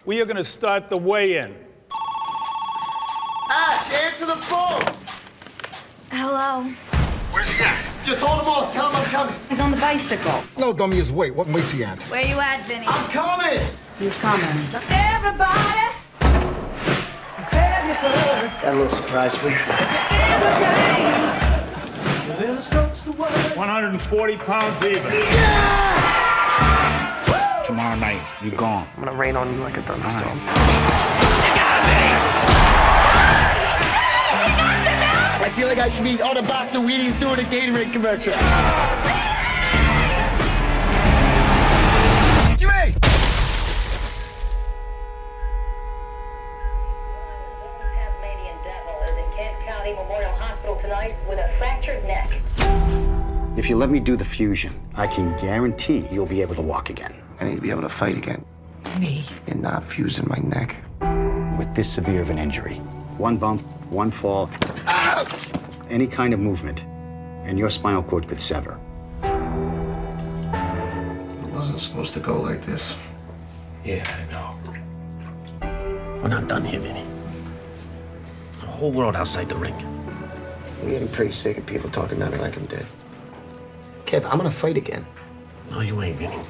We are going to start the weigh-in. Ash, answer the phone! Hello. Where's he at? Just hold him off. Tell him I'm coming. He's on the bicycle. No, dummy, is wait. What weight's he at? Where you at, Vinny? I'm coming! He's coming. Everybody! Got a little surprise for you. 140 pounds even. Tomorrow night, you gone. I'm gonna rain on you like a thunderstorm. I feel like I should be on a box of Wheaties doing a Gatorade commercial. Jimmy! Tasmanian devil is in Kent County Memorial Hospital tonight with a fractured neck. If you let me do the fusion, I can guarantee you'll be able to walk again. I need to be able to fight again. Me. And not fusing my neck. With this severe of an injury, one bump, one fall, any kind of movement, and your spinal cord could sever. It wasn't supposed to go like this. Yeah, I know. We're not done here, Vinny. There's a whole world outside the ring. I'm getting pretty sick of people talking about me like I'm dead. Kev, I'm gonna fight again. No, you ain't, Vinny.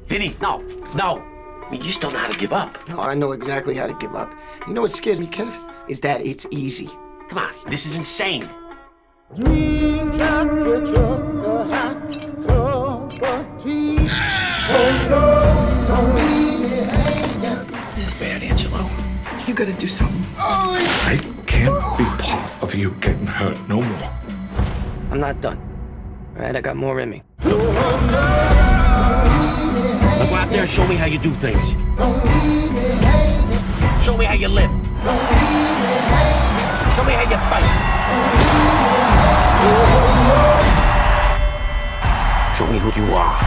Vinny, no. I mean, you still know how to give up. No, I know exactly how to give up. You know what scares me, Kev? Is that it's easy. Come on, this is insane. This is bad, Angelo. You gotta do something. I can't be part of you getting hurt no more. I'm not done. All right, I got more in me. Now go out there and show me how you do things. Show me how you live. Show me how you fight. Show me who you are.